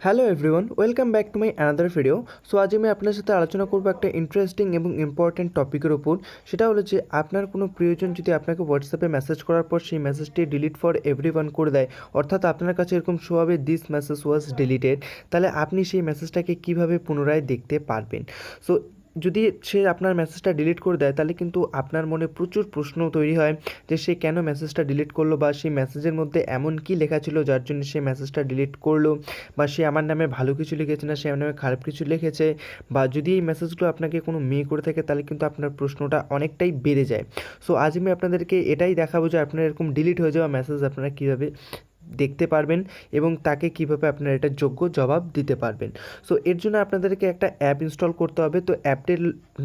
Hello everyone, welcome back to my another video. So আজ আমি আপনার সাথে আলোচনা করবো একটা ইন্টারেস্টিং এবং ইম্পর্ট্যান্ট টপিকের ওপর। সেটা হলো যে আপনার কোনো প্রিয়জন যদি আপনাকে হোয়াটসঅ্যাপে মেসেজ করার পর সেই মেসেজটি ডিলিট ফর এভরিওয়ান করে দেয়, অর্থাৎ আপনার কাছে এরকম শো হবে দিস মেসেজ ওয়াজ ডিলিটেড, তাহলে আপনি সেই মেসেজটাকে কীভাবে পুনরায় দেখতে পারবেন। সো যদি সে আপনার মেসেজটা ডিলিট করে দেয় তাহলে কিন্তু আপনার মনে প্রচুর প্রশ্ন তৈরি হয় যে সে কেন মেসেজটা ডিলিট করলো, বা সেই মেসেজের মধ্যে এমন কী লেখা ছিল যার জন্য সে মেসেজটা ডিলিট করলো, বা সে আমার নামে ভালো কিছু লিখেছে না সে আমার নামে খারাপ কিছু লিখেছে, বা যদি এই মেসেজগুলো আপনাকে কোনো মেয়ে করে থাকে তাহলে কিন্তু আপনার প্রশ্নটা অনেকটাই বেড়ে যায়। সো আজ আমি আপনাদেরকে এটাই দেখাবো যে আপনার এরকম ডিলিট হয়ে যাওয়া মেসেজ আপনারা কীভাবে দেখতে পারবেন এবং তাকে কিভাবে আপনারা এটা যোগ্য জবাব দিতে পারবেন। সো এর জন্য আপনাদেরকে একটা অ্যাপ ইনস্টল করতে হবে। তো অ্যাপটির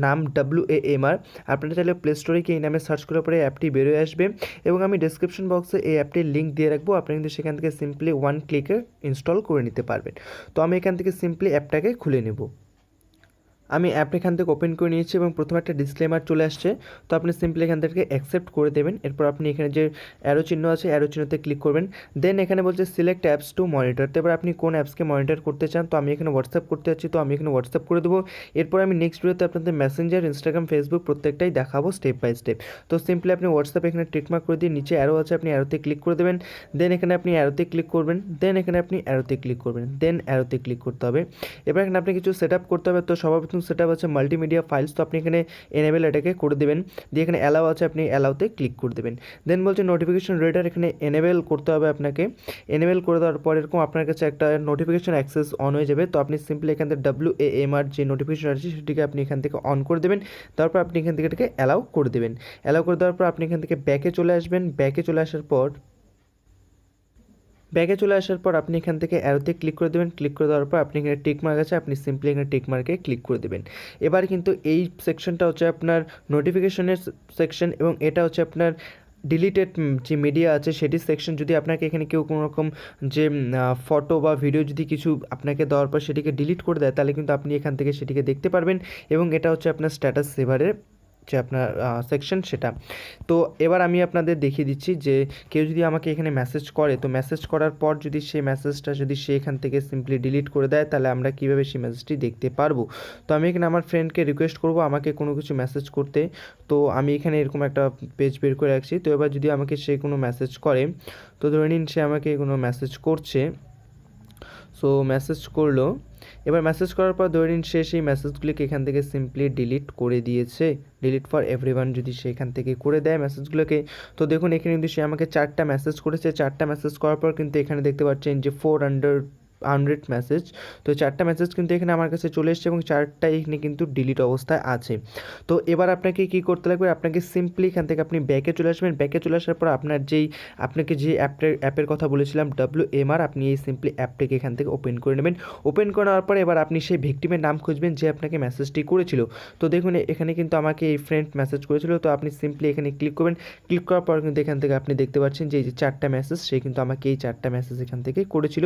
নাম WAMR। আপনারা চাইলে প্লে স্টোরে গিয়ে এই নামে সার্চ করার পরে অ্যাপটি বেরোয় আসবে এবং আমি ডেসক্রিপশন বক্সে এই অ্যাপটির লিঙ্ক দিয়ে রাখবো। আপনি কিন্তু সেখান থেকে সিম্পলি ওয়ান ক্লিকে ইনস্টল করে নিতে পারবেন। তো আমি এখান থেকে সিম্পলি অ্যাপটাকে খুলে নেব। আমি অ্যাপ এখান থেকে ওপেন করে নিয়েছি এবং প্রথমে একটা ডিসক্লেমার চলে আসছে। তো আপনি সিম্পলি এখান থেকে অ্যাকসেপ্ট করে দেবেন। এরপর আপনি এখানে যে অ্যারো চিহ্ন আছে অ্যারো চিহ্নতে ক্লিক করবেন। দেন এখানে বলছে সিলেক্ট অ্যাপস টু মনিটর। তো এবার আপনি কোন অ্যাপসকে মনিটর করতে চান। তো আমি এখানে হোয়াটসঅ্যাপ করতে যাচ্ছি, তো আমি এখানে হোয়াটসঅ্যাপ করে দেবো। এরপর আমি নেক্সট ভিডিওতে আপনাদের মেসেঞ্জার, ইনস্টাগ্রাম, ফেসবুক প্রত্যেকটাই দেখাবো স্টেপ বাই স্টেপ। তো সিম্পলি আপনি হোয়াটসঅ্যাপ এখানে টিকমার্ক করে দিয়ে নিচে অ্যারো আছে আপনি অ্যারোতে ক্লিক করে দেবেন। দেন এখানে আপনি অ্যারোতে ক্লিক করবেন। দেন এখানে আপনি অ্যারোতে ক্লিক করবেন। দেন অ্যারোতে ক্লিক করতে হবে। এবার এখানে আপনি কিছু সেট আপ করতে হবে। তো সর্বপ্রথম সেট আপ আছে মাল্টিমিডিয়া ফাইলস। তো আপনি এখানে এনেবেল এটাকে করে দেবেন। দিয়ে এখানে অ্যালাউ আছে আপনি অ্যালাউতে ক্লিক করে দেবেন। দেন বলছে নোটিফিকেশন রিডার, এখানে এনেবেল করতে হবে আপনাকে। এনেবেল করে দেওয়ার পর এরকম আপনার কাছে একটা নোটিফিকেশন অ্যাক্সেস অন হয়ে যাবে। তো আপনি সিম্পলি এখান থেকে WAMR যে নোটিফিকেশন আছে সেটিকে আপনি এখান থেকে অন করে দেবেন। তারপর আপনি এখান থেকে এটাকে অ্যালাউ করে দেবেন। অ্যালাউ করে দেওয়ার পর আপনি এখান থেকে ব্যাকে চলে আসবেন। ব্যাকে চলে আসার পর আপনি এখান থেকে অ্যারোতে ক্লিক করে দেবেন। ক্লিক করে দেওয়ার পর আপনি এখানে টিক মার্ক আছে আপনি সিম্পলি এখানে টিক মার্কে ক্লিক করে দেবেন। এবার কিন্তু এই সেকশনটা হচ্ছে আপনার নোটিফিকেশনের সেকশন এবং এটা হচ্ছে আপনার ডিলিটেড যে মিডিয়া আছে সেটির সেকশন। যদি আপনাকে এখানে কেউ কোনো রকম যে ফটো বা ভিডিও যদি কিছু আপনাকে দেওয়ার পর সেটিকে ডিলিট করে দেয় তাহলে কিন্তু আপনি এখান থেকে সেটিকে দেখতে পারবেন এবং এটা হচ্ছে আপনার স্ট্যাটাস সেভারের যে আপনার সেকশন সেটা। তো এবার আমি আপনাদের দেখিয়ে দিচ্ছি যে কেউ যদি আমাকে এখানে মেসেজ করে, তো মেসেজ করার পর যদি সেই মেসেজটা যদি সে এখান থেকে সিম্পলি ডিলিট করে দেয় তাহলে আমরা কীভাবে সেই মেসেজটি দেখতে পারবো। তো আমি এখানে আমার ফ্রেন্ডকে রিকোয়েস্ট করব আমাকে কোনো কিছু মেসেজ করতে। তো আমি এখানে এরকম একটা পেজ বের করে রাখছি। তো এবার যদি আমাকে সে কোনো মেসেজ করে, তো ধরে নিন সে আমাকে কোনো মেসেজ করছে। সো মেসেজ করলো। এবার মেসেজ করার পর ধরে নিন সে সেই মেসেজগুলিকে এখান থেকে সিম্পলি ডিলিট করে দিয়েছে। ডিলিট ফর এভরিওয়ান যদি সে এখান থেকে করে দেয় মেসেজগুলোকে, তো দেখুন এখানে কিন্তু সে আমাকে 4টা মেসেজ করেছে। 4টা মেসেজ করার পর কিন্তু এখানে দেখতে পাচ্ছেন যে 400 মেসেজ। তো 4টা মেসেজ কিন্তু এখানে আমার কাছে চলে এসেছে এবং 4টাই এখানে কিন্তু ডিলিট অবস্থায় আছে। তো এবার আপনাকে কি করতে লাগবে, আপনাকে সিম্পলি এখান থেকে আপনি ব্যাকে চলে আসবেন। ব্যাকে চলে আসার পর আপনাকে যে অ্যাপের কথা বলেছিলাম WAMR, আপনি এই সিম্পলি অ্যাপটাকে এখান থেকে ওপেন করে নেবেন। ওপেন করে নেওয়ার পরে এবার আপনি সেই ভিকটিমের নাম খুঁজবেন যে আপনাকে মেসেজটি করেছিল। তো দেখুন এখানে কিন্তু আমাকে এই ফ্রেন্ড মেসেজ করেছিল। তো আপনি সিম্পলি এখানে ক্লিক করবেন। ক্লিক করার পর কিন্তু এখান থেকে আপনি দেখতে পাচ্ছেন যে এই যে 4টা মেসেজ সে কিন্তু আমাকে এই 4টা মেসেজ এখান থেকে করেছিল।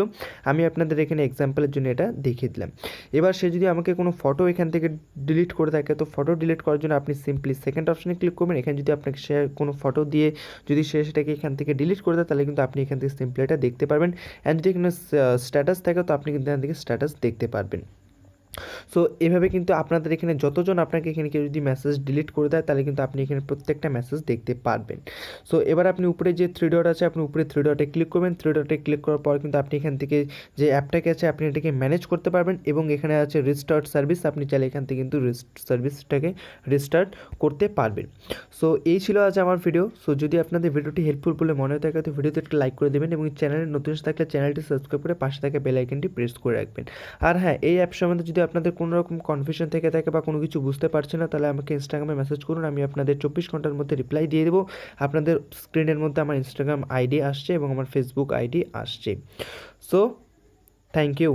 আমি আপনাদের এখানে এক্সাম্পলের জন্য এটা দেখিয়ে দিলাম। এবার সে যদি আমাকে কোনো ফটো এখান থেকে ডিলিট করে থাকে, তো ফটো ডিলিট করার জন্য আপনি সিম্পলি সেকেন্ড অপশনে ক্লিক করবেন। এখানে যদি আপনাকে সে কোনো ফটো দিয়ে যদি সে সেটাকে এখান থেকে ডিলিট করে দেয় তাহলে কিন্তু আপনি এখান থেকে সিম্পলি এটা দেখতে পারবেন। অ্যান্ড যদি এখানে স্ট্যাটাস থাকে তো আপনি কিন্তু এখান থেকে স্ট্যাটাস দেখতে পারবেন। সো এভাবে কিন্তু আপনাদের এখানে যতজন আপনাকে এখানে কেউ যদি মেসেজ ডিলিট করে দেয় তাহলে কিন্তু আপনি এখানে প্রত্যেকটা মেসেজ দেখতে পারবেন। সো এবার আপনি উপরে যে 3 ডট আছে আপনি উপরে 3 ডটে ক্লিক করবেন। 3 ডটে ক্লিক করার পর কিন্তু আপনি এখান থেকে যে অ্যাপটাকে আছে আপনি এটাকে ম্যানেজ করতে পারবেন এবং এখানে আছে রিস্টার্ট সার্ভিস, আপনি চাইলে এখান থেকে কিন্তু সার্ভিসটাকে রিস্টার্ট করতে পারবেন। সো এই ছিল আজ আমার ভিডিও। সো যদি আপনাদের ভিডিওটি হেল্পফুল বলে মনে হয় থাকে তো ভিডিওতে একটা লাইক করে দেবেন এবং চ্যানেলে নতুন থাকলে চ্যানেলটি সাবস্ক্রাইব করে পাশে থাকা বেল আইকনটি প্রেস করে রাখবেন। আর হ্যাঁ, এই অ্যাপ সম্বন্ধে যদি আপনাদের কোনো রকম কনফিউশন থেকে থাকে বা কোনো কিছু বুঝতে পারছেন না তাহলে আমাকে ইনস্টাগ্রামে মেসেজ করুন। আমি আপনাদের 24 ঘন্টার মধ্যে রিপ্লাই দিয়ে দেবো। আপনাদের স্ক্রিনের মধ্যে আমার ইনস্টাগ্রাম আইডি আসছে এবং আমার ফেসবুক আইডি আসছে। So thank you.